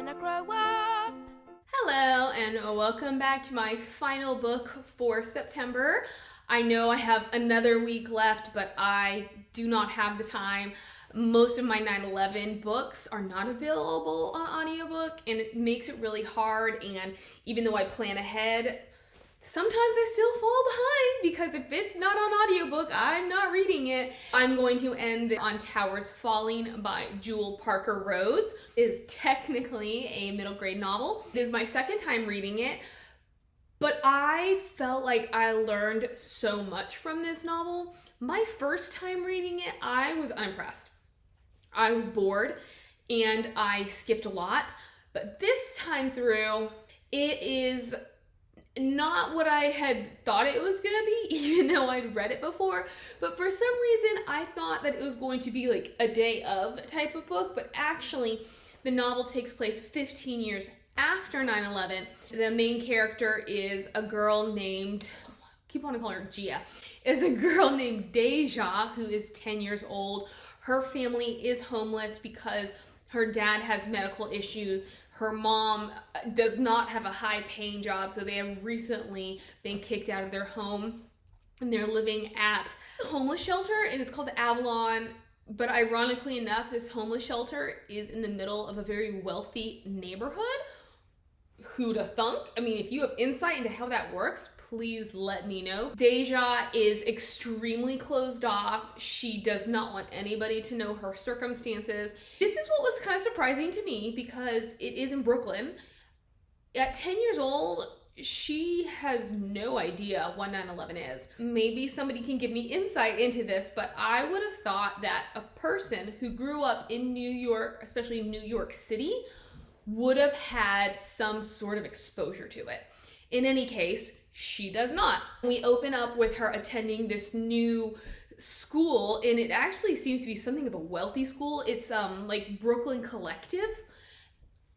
I grow up. Hello and welcome back to my final book for September. I know I have another week left, but I do not have the time. Most of my 9/11 books are not available on audiobook, and it makes it really hard. And even though I plan ahead, sometimes I still fall behind because if it's not on audiobook, I'm not reading it. I'm going to end on Towers Falling by Jewell Parker Rhodes. It is technically a middle grade novel. It is my second time reading it, but I felt like I learned so much from this novel. My first time reading it, I was unimpressed. I was bored and I skipped a lot, but this time through, it is not what I had thought it was gonna be, even though I'd read it before. But for some reason, I thought that it was going to be like a day of type of book, but actually, the novel takes place 15 years after 9/11. The main character is a girl named, I keep wanting to call her Gia, is a girl named Dejá, who is 10 years old. Her family is homeless because her dad has medical issues. Her mom does not have a high-paying job, so they have recently been kicked out of their home, and they're living at a homeless shelter, and it's called the Avalon. But ironically enough, this homeless shelter is in the middle of a very wealthy neighborhood. Who'da thunk? I mean, if you have insight into how that works, please let me know. Dejá is extremely closed off. She does not want anybody to know her circumstances. This is what was kind of surprising to me because it is in Brooklyn. At 10 years old, she has no idea what 9/11 is. Maybe somebody can give me insight into this, but I would have thought that a person who grew up in New York, especially New York City, would have had some sort of exposure to it. In any case, she does not. We open up with her attending this new school, and it actually seems to be something of a wealthy school. It's like Brooklyn Collective,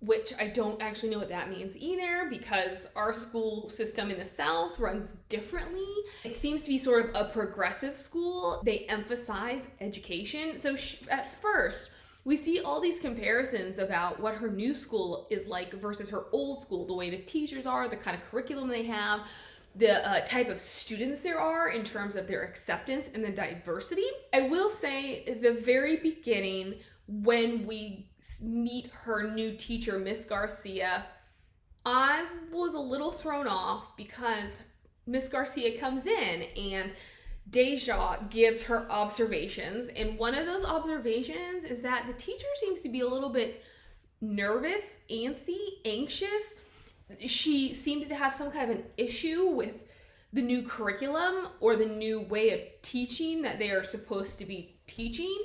which I don't actually know what that means either because our school system in the South runs differently. It seems to be sort of a progressive school. They emphasize education. So at first, we see all these comparisons about what her new school is like versus her old school, the way the teachers are, the kind of curriculum they have, the type of students there are in terms of their acceptance and the diversity. I will say the very beginning, when we meet her new teacher, Miss Garcia, I was a little thrown off because Miss Garcia comes in and Dejá gives her observations, and one of those observations is that the teacher seems to be a little bit nervous, anxious. She seems to have some kind of an issue with the new curriculum or the new way of teaching that they are supposed to be teaching.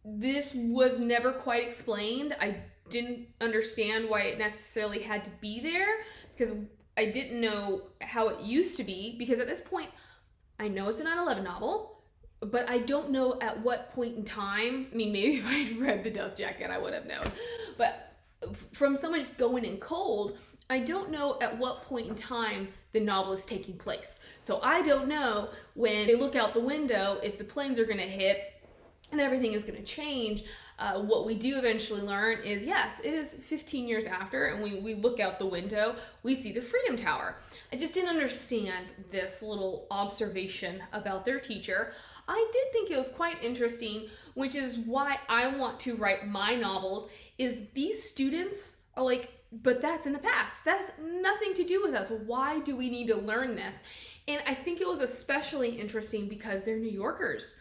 This was never quite explained. I didn't understand why it necessarily had to be there because I didn't know how it used to be, because at this point, I know it's a 9/11 novel, but I don't know at what point in time. I mean, maybe if I'd read The Dust Jacket, I would have known. But from someone just going in cold, I don't know at what point in time the novel is taking place. So I don't know when they look out the window if the planes are going to hit and everything is going to change. What we do eventually learn is, yes, it is 15 years after, and we look out the window, we see the Freedom Tower. I just didn't understand this little observation about their teacher. I did think it was quite interesting, which is why I want to write my novels, is these students are like, but that's in the past. That has nothing to do with us. Why do we need to learn this? And I think it was especially interesting because they're New Yorkers.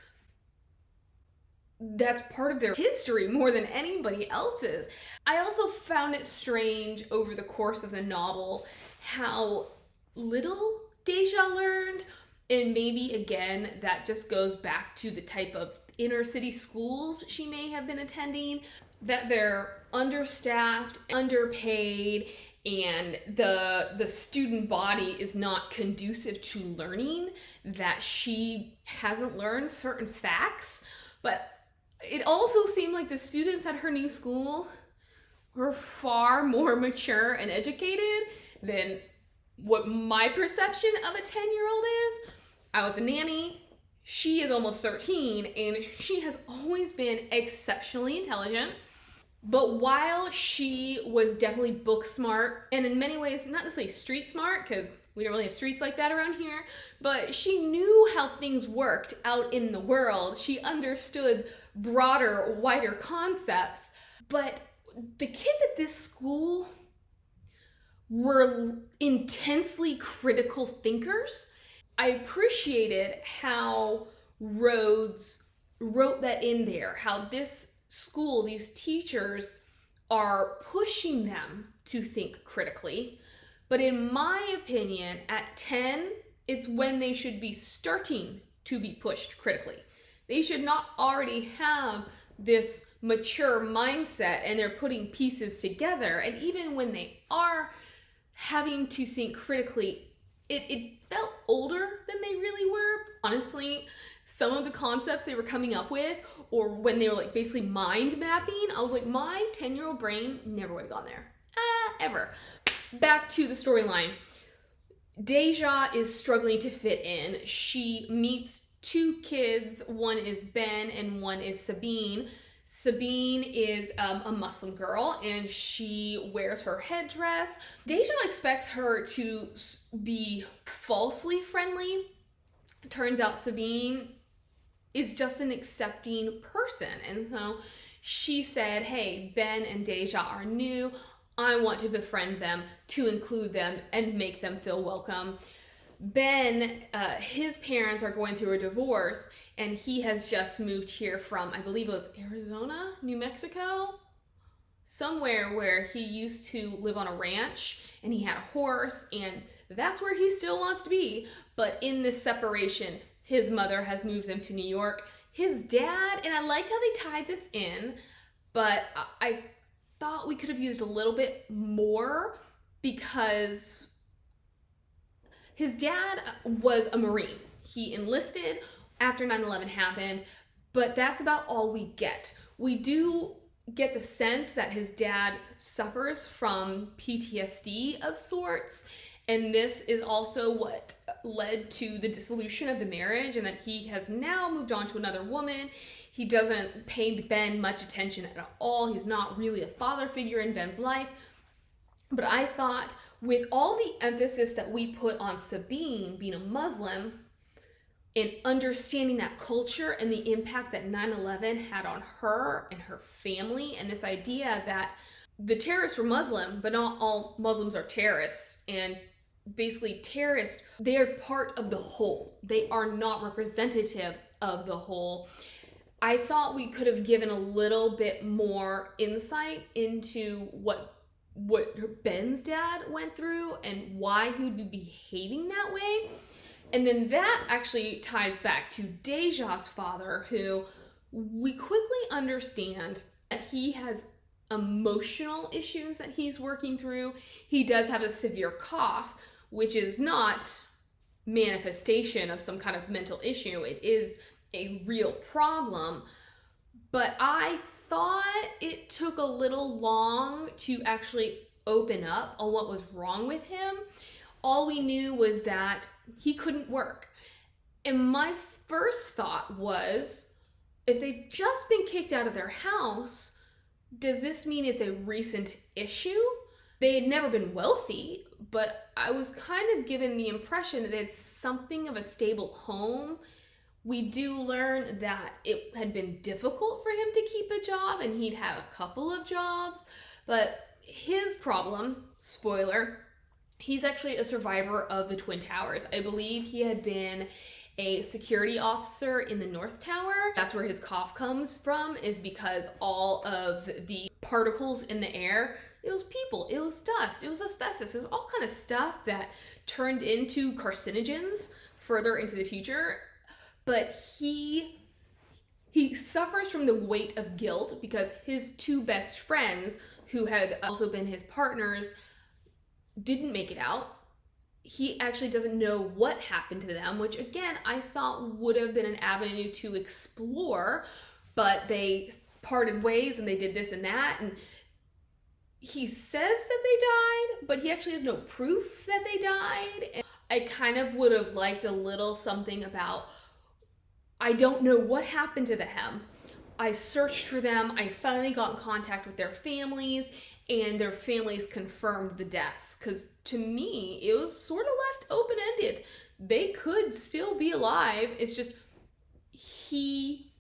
That's part of their history more than anybody else's. I also found it strange over the course of the novel how little Dejá learned, and maybe again that just goes back to the type of inner city schools she may have been attending, that they're understaffed, underpaid, and the student body is not conducive to learning, that she hasn't learned certain facts. But it also seemed like the students at her new school were far more mature and educated than what my perception of a 10-year-old is. I was a nanny. She is almost 13, and she has always been exceptionally intelligent. But while she was definitely book smart, and in many ways, not necessarily street smart, because we don't really have streets like that around here, but she knew how things worked out in the world. She understood broader, wider concepts. But the kids at this school were intensely critical thinkers. I appreciated how Rhodes wrote that in there, how this school, these teachers are pushing them to think critically. But in my opinion, at 10, it's when they should be starting to be pushed critically. They should not already have this mature mindset and they're putting pieces together. And even when they are having to think critically, it felt older than they really were. Honestly, some of the concepts they were coming up with, or when they were like basically mind mapping, I was like, my 10-year-old brain never would have gone there, ever. Back to the storyline. Dejá is struggling to fit in. She meets two kids. One is Ben and one is Sabine. Sabine is a Muslim girl and she wears her headdress. Dejá expects her to be falsely friendly. Turns out Sabine is just an accepting person. And so she said, hey, Ben and Dejá are new. I want to befriend them, to include them, and make them feel welcome. Ben, his parents are going through a divorce, and he has just moved here from, I believe it was Arizona, New Mexico, somewhere where he used to live on a ranch, and he had a horse, and that's where he still wants to be. But in this separation, his mother has moved them to New York. His dad, and I liked how they tied this in, but I thought we could have used a little bit more because his dad was a Marine. He enlisted after 9/11 happened, but that's about all we get. We do get the sense that his dad suffers from PTSD of sorts, and this is also what led to the dissolution of the marriage, and that he has now moved on to another woman. He doesn't pay Ben much attention at all. He's not really a father figure in Ben's life. But I thought with all the emphasis that we put on Sabine being a Muslim and understanding that culture and the impact that 9/11 had on her and her family, and this idea that the terrorists were Muslim, but not all Muslims are terrorists, and basically terrorists, they're part of the whole. They are not representative of the whole. I thought we could have given a little bit more insight into what Ben's dad went through and why he would be behaving that way. And then that actually ties back to Dejá's father, who we quickly understand that he has emotional issues that he's working through. He does have a severe cough, which is not manifestation of some kind of mental issue. It is a real problem. But I thought it took a little long to actually open up on what was wrong with him. All we knew was that he couldn't work. And my first thought was, if they've just been kicked out of their house, does this mean it's a recent issue? They had never been wealthy, but I was kind of given the impression that it's something of a stable home. We do learn that it had been difficult for him to keep a job, and he'd had a couple of jobs, but his problem, spoiler, he's actually a survivor of the Twin Towers. I believe he had been a security officer in the North Tower. That's where his cough comes from, is because all of the particles in the air, it was people, it was dust, it was asbestos, it was all kind of stuff that turned into carcinogens further into the future. But he suffers from the weight of guilt because his two best friends, who had also been his partners, didn't make it out. He actually doesn't know what happened to them, which again, I thought would have been an avenue to explore, but they parted ways and they did this and that. And he says that they died, but he actually has no proof that they died. And I kind of would have liked a little something about, I don't know what happened to them. I searched for them. I finally got in contact with their families, and their families confirmed the deaths. Because to me, it was sort of left open-ended. They could still be alive. It's just he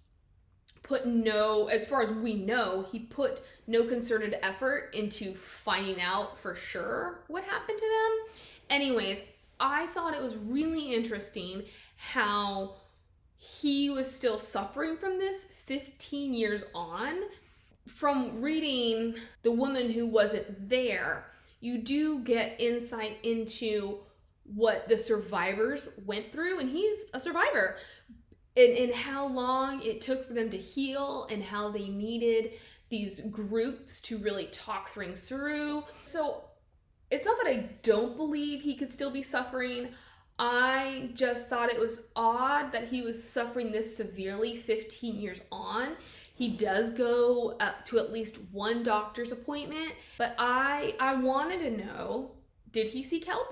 put no, as far as we know, he put no concerted effort into finding out for sure what happened to them. Anyways, I thought it was really interesting how he was still suffering from this 15 years on. From reading The Woman Who Wasn't There, you do get insight into what the survivors went through, and he's a survivor, and how long it took for them to heal, and how they needed these groups to really talk things through. So it's not that I don't believe he could still be suffering. I just thought it was odd that he was suffering this severely 15 years on. He does go up to at least one doctor's appointment, but I wanted to know, did he seek help?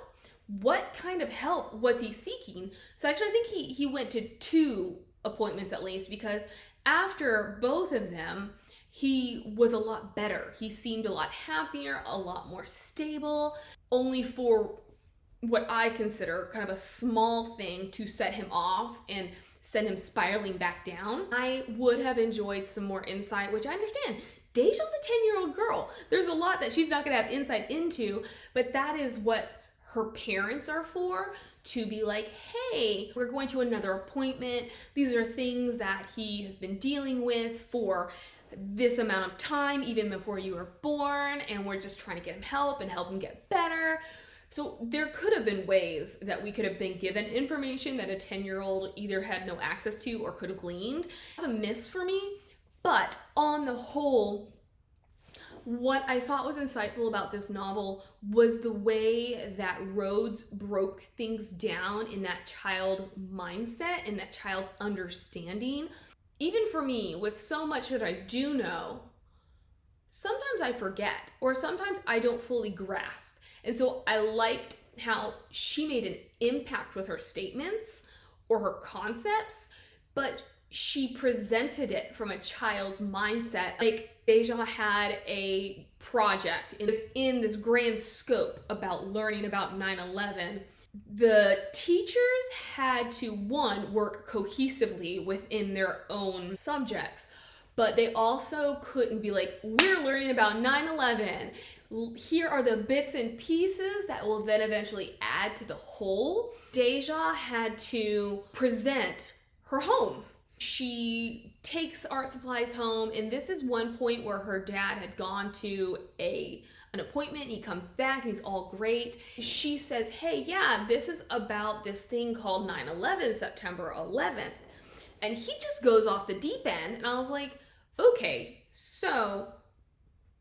What kind of help was he seeking? So actually, I think he went to 2 appointments at least, because after both of them, he was a lot better. He seemed a lot happier, a lot more stable, only for what I consider kind of a small thing to set him off and send him spiraling back down. I would have enjoyed some more insight, which I understand. Deja's a 10-year-old girl. There's a lot that she's not going to have insight into, but that is what her parents are for, to be like, hey, we're going to another appointment. These are things that he has been dealing with for this amount of time, even before you were born, and we're just trying to get him help and help him get better. So there could have been ways that we could have been given information that a 10-year-old either had no access to or could have gleaned. It's a miss for me, but on the whole, what I thought was insightful about this novel was the way that Rhodes broke things down in that child mindset and that child's understanding. Even for me, with so much that I do know, sometimes I forget, or sometimes I don't fully grasp. And so I liked how she made an impact with her statements or her concepts, but she presented it from a child's mindset. Like, Dejá had a project, it was in this grand scope about learning about 9/11. The teachers had to, one, work cohesively within their own subjects, but they also couldn't be like, we're learning about 9/11. Here are the bits and pieces that will then eventually add to the whole. Dejá had to present her home. She takes art supplies home, and this is one point where her dad had gone to an appointment. He comes back, he's all great. She says, hey, yeah, this is about this thing called 9/11, September 11th. And he just goes off the deep end, and I was like, okay, so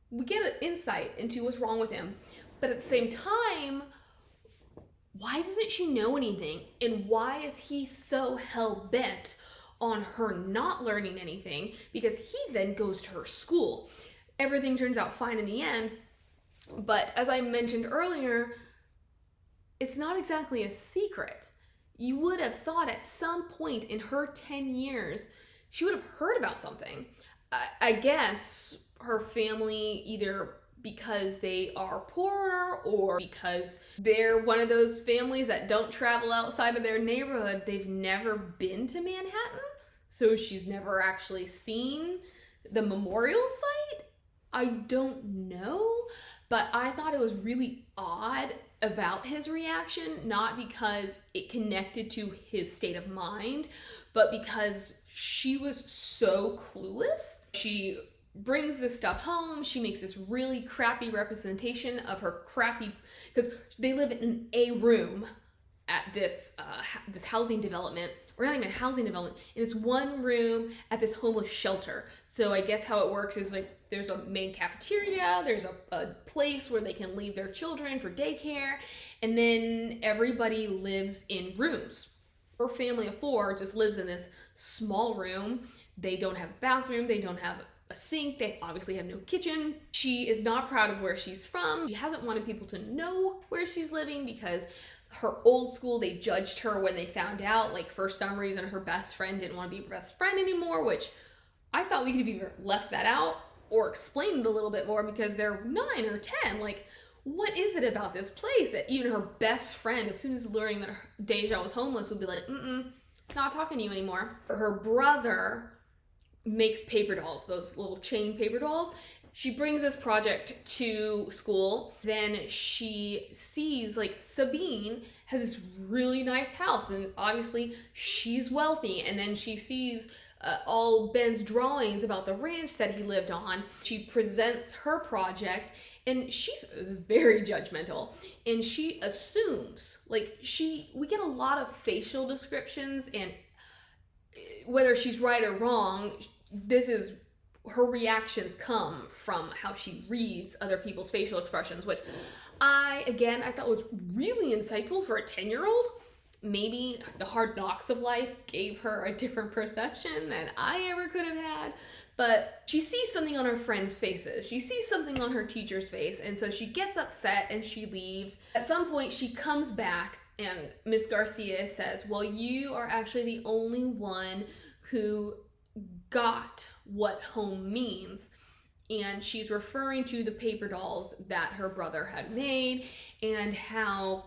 we get an insight into what's wrong with him. But at the same time, why doesn't she know anything? And why is he so hell-bent on her not learning anything? Because he then goes to her school. Everything turns out fine in the end. But as I mentioned earlier, it's not exactly a secret. You would have thought at some point in her 10 years, she would have heard about something. I guess her family, either because they are poorer or because they're one of those families that don't travel outside of their neighborhood, they've never been to Manhattan, so she's never actually seen the memorial site. I don't know, but I thought it was really odd about his reaction, not because it connected to his state of mind, but because she was so clueless. She brings this stuff home. She makes this really crappy representation of her crappy, because they live in a room at this housing development, or not even a housing development, in this one room at this homeless shelter. So I guess how it works is like there's a main cafeteria, there's a place where they can leave their children for daycare, and then everybody lives in rooms. Her family of 4 just lives in this small room. They don't have a bathroom, they don't have a sink, they obviously have no kitchen. She is not proud of where she's from. She hasn't wanted people to know where she's living because her old school, they judged her when they found out, like for some reason her best friend didn't want to be her best friend anymore, which I thought we could have either left that out or explained it a little bit more because they're 9 or 10. Like, what is it about this place that even her best friend, as soon as learning that Dejá was homeless, would be like, not talking to you anymore. Her brother makes paper dolls, those little chain paper dolls. She brings this project to school. Then she sees like Sabine has this really nice house, and obviously she's wealthy. And then she sees all Ben's drawings about the ranch that he lived on. She presents her project, and she's very judgmental, and she assumes, like, we get a lot of facial descriptions, and whether she's right or wrong, this is her reactions come from how she reads other people's facial expressions, which I thought was really insightful for a 10-year-old. Maybe the hard knocks of life gave her a different perception than I ever could have had. But she sees something on her friends' faces. She sees something on her teacher's face. And so she gets upset and she leaves. At some point, she comes back and Miss Garcia says, well, you are actually the only one who got what home means. And she's referring to the paper dolls that her brother had made and how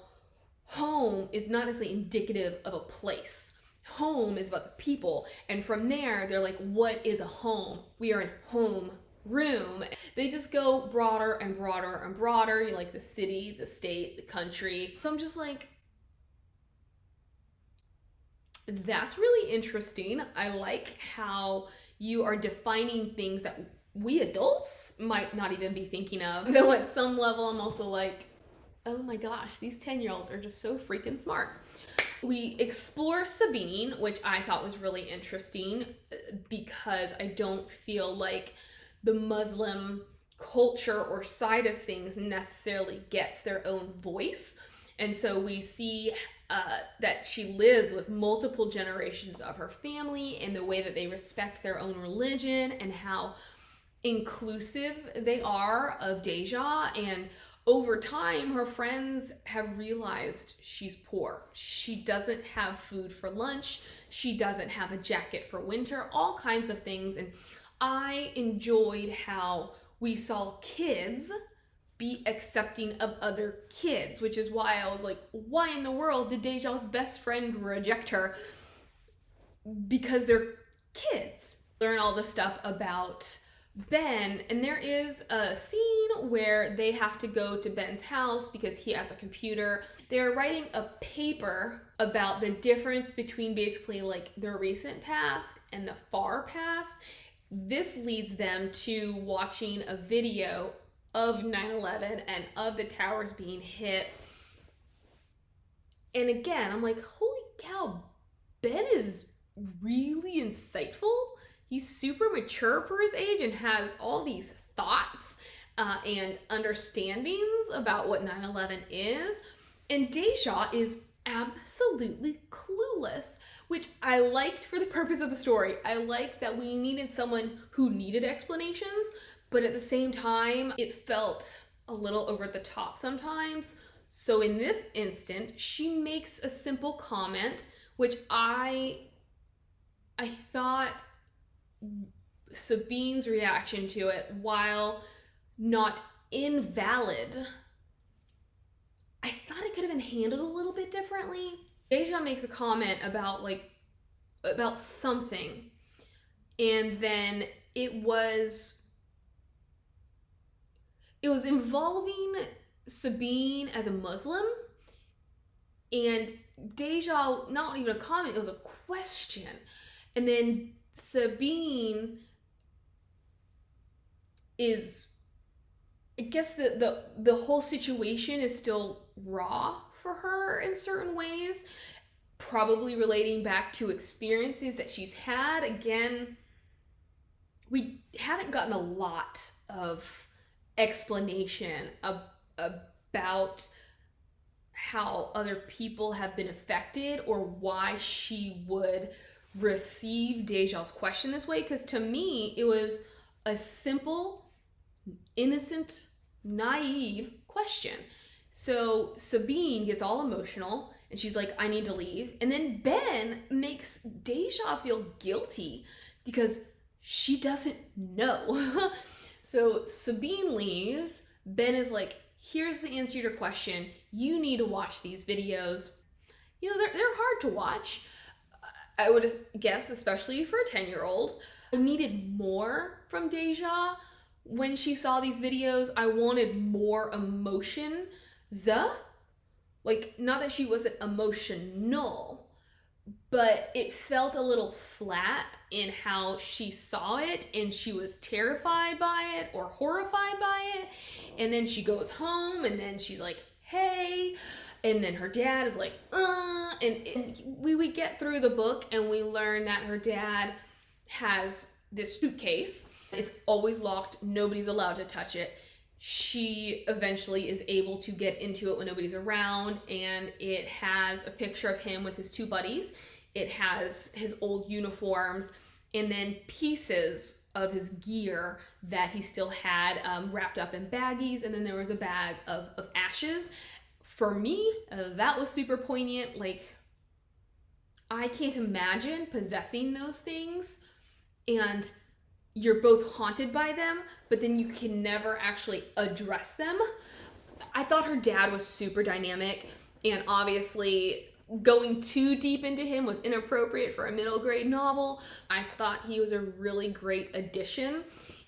home is not necessarily indicative of a place. Home is about the people. And from there, they're like, what is a home? We are in home room. They just go broader and broader and broader. You like the city, the state, the country. So I'm just like, that's really interesting. I like how you are defining things that we adults might not even be thinking of. Though at some level, I'm also like, oh my gosh, these 10-year-olds are just so freaking smart. We explore Sabine, which I thought was really interesting because I don't feel like the Muslim culture or side of things necessarily gets their own voice. And so we see that she lives with multiple generations of her family and the way that they respect their own religion and how inclusive they are of Dejá. And over time, her friends have realized she's poor. She doesn't have food for lunch. She doesn't have a jacket for winter, all kinds of things. And I enjoyed how we saw kids be accepting of other kids, which is why I was like, why in the world did Dejá's best friend reject her? Because they're kids. Learn all this stuff about Ben, and there is a scene where they have to go to Ben's house because he has a computer. They're writing a paper about the difference between basically like their recent past and the far past. This leads them to watching a video of 9/11 and of the towers being hit. And again, I'm like, holy cow, Ben is really insightful. He's super mature for his age and has all these thoughts and understandings about what 9/11 is. And Dejá is absolutely clueless, which I liked for the purpose of the story. I liked that we needed someone who needed explanations, but at the same time, it felt a little over the top sometimes. So in this instant, she makes a simple comment, which I thought Sabine's reaction to it, while not invalid, I thought it could have been handled a little bit differently. Dejá makes a comment about something, and then it was involving Sabine as a Muslim, and Dejá, not even a comment, it was a question. And then Sabine is, I guess the whole situation is still raw for her in certain ways, probably relating back to experiences that she's had. Again, we haven't gotten a lot of explanation about how other people have been affected or why she would receive Dejá's question this way, because to me it was a simple, innocent, naive question. So Sabine gets all emotional and she's like, I need to leave. And then Ben makes Dejá feel guilty because she doesn't know. So Sabine leaves. Ben is like, here's the answer to your question. You need to watch these videos. You know, they're hard to watch. I would guess, especially for a 10-year-old. I needed more from Dejá. When she saw these videos, I wanted more emotion. Like, not that she wasn't emotional, but it felt a little flat in how she saw it, and she was terrified by it or horrified by it. And then she goes home, and then she's like, hey, and then her dad is like, and we get through the book and we learn that her dad has this suitcase. It's always locked. Nobody's allowed to touch it. She eventually is able to get into it when nobody's around, and it has a picture of him with his two buddies. It has his old uniforms, and then pieces of his gear that he still had wrapped up in baggies, and then there was a bag of ashes. For me, that was super poignant. Like, I can't imagine possessing those things, and you're both haunted by them, but then you can never actually address them. I thought her dad was super dynamic, and obviously going too deep into him was inappropriate for a middle grade novel. I thought he was a really great addition,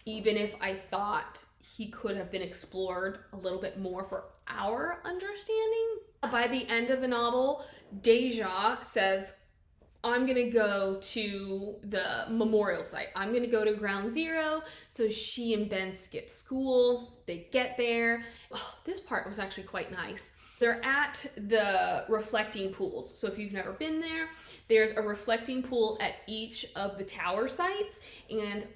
even if I thought he could have been explored a little bit more for our understanding. By the end of the novel, Dejá says, I'm gonna go to the memorial site. I'm gonna go to ground zero. So she and Ben skip school. They get there. Oh, this part was actually quite nice. They're at the reflecting pools. So if you've never been there, there's a reflecting pool at each of the tower sites, and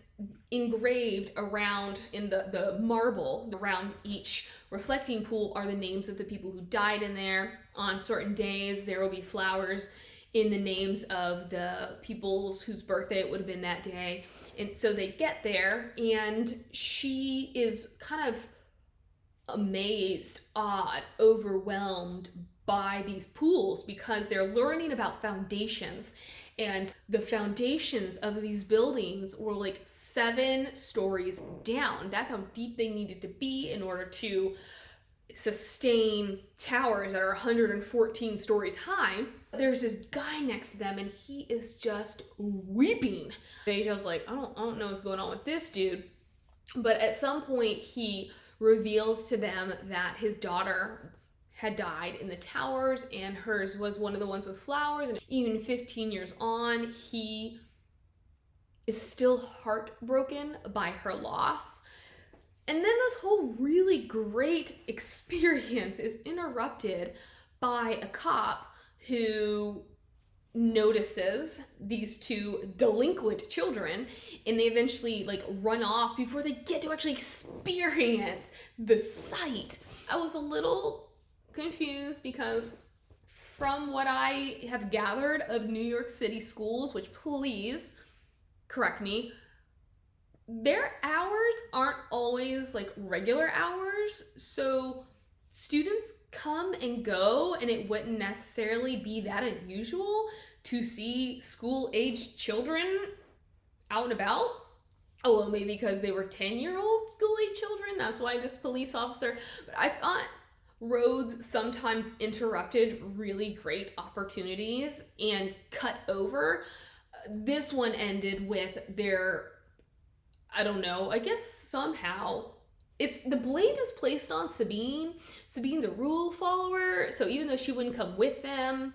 engraved around in the marble around each reflecting pool are the names of the people who died in there. On certain days, there will be flowers in the names of the people whose birthday it would have been that day. And so they get there, and she is kind of amazed, awed, overwhelmed by these pools because they're learning about foundations. And the foundations of these buildings were like 7 stories down. That's how deep they needed to be in order to sustain towers that are 114 stories high. There's this guy next to them, and he is just weeping. Dejá's like, I don't know what's going on with this dude. But at some point, he reveals to them that his daughter had died in the towers, and hers was one of the ones with flowers. And even 15 years on, he is still heartbroken by her loss. And then this whole really great experience is interrupted by a cop who notices these 2 delinquent children, and they eventually like run off before they get to actually experience the site. I was a little confused because from what I have gathered of New York City schools, which please correct me, their hours aren't always like regular hours. So students come and go, and it wouldn't necessarily be that unusual to see school-aged children out and about. Oh, well, maybe because they were 10-year-old school-age children. That's why this police officer. But I thought Rhodes sometimes interrupted really great opportunities and cut over. This one ended with their, I don't know, I guess somehow it's the blame is placed on Sabine. Sabine's a rule follower, so even though she wouldn't come with them,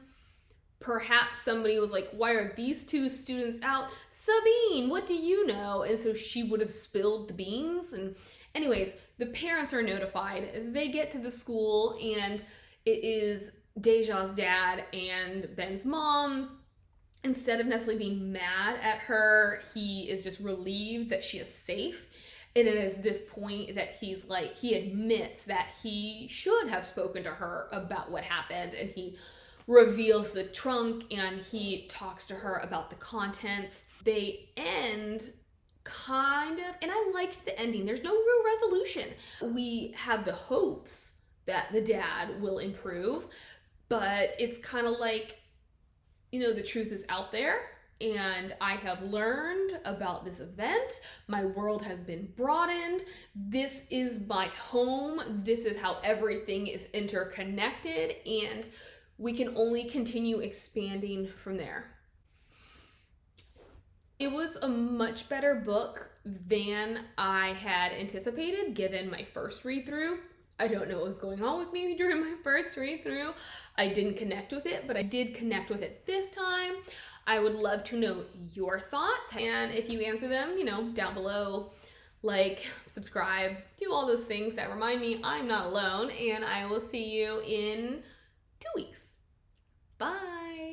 perhaps somebody was like, why are these 2 students out? Sabine, what do you know? And so she would have spilled the beans. And anyways, the parents are notified. They get to the school, and it is Dejá's dad and Ben's mom. Instead of necessarily being mad at her, he is just relieved that she is safe. And it is this point that he's like, he admits that he should have spoken to her about what happened, and he reveals the trunk and he talks to her about the contents. They end kind of, and I liked the ending. There's no real resolution. We have the hopes that the dad will improve, but it's kind of like, you know, the truth is out there, and I have learned about this event. My world has been broadened. This is my home. This is how everything is interconnected, and we can only continue expanding from there. It was a much better book than I had anticipated given my first read through. I don't know what was going on with me during my first read through. I didn't connect with it, but I did connect with it this time. I would love to know your thoughts, and if you answer them, down below, like, subscribe, do all those things that remind me I'm not alone, and I will see you in 2 weeks. Bye.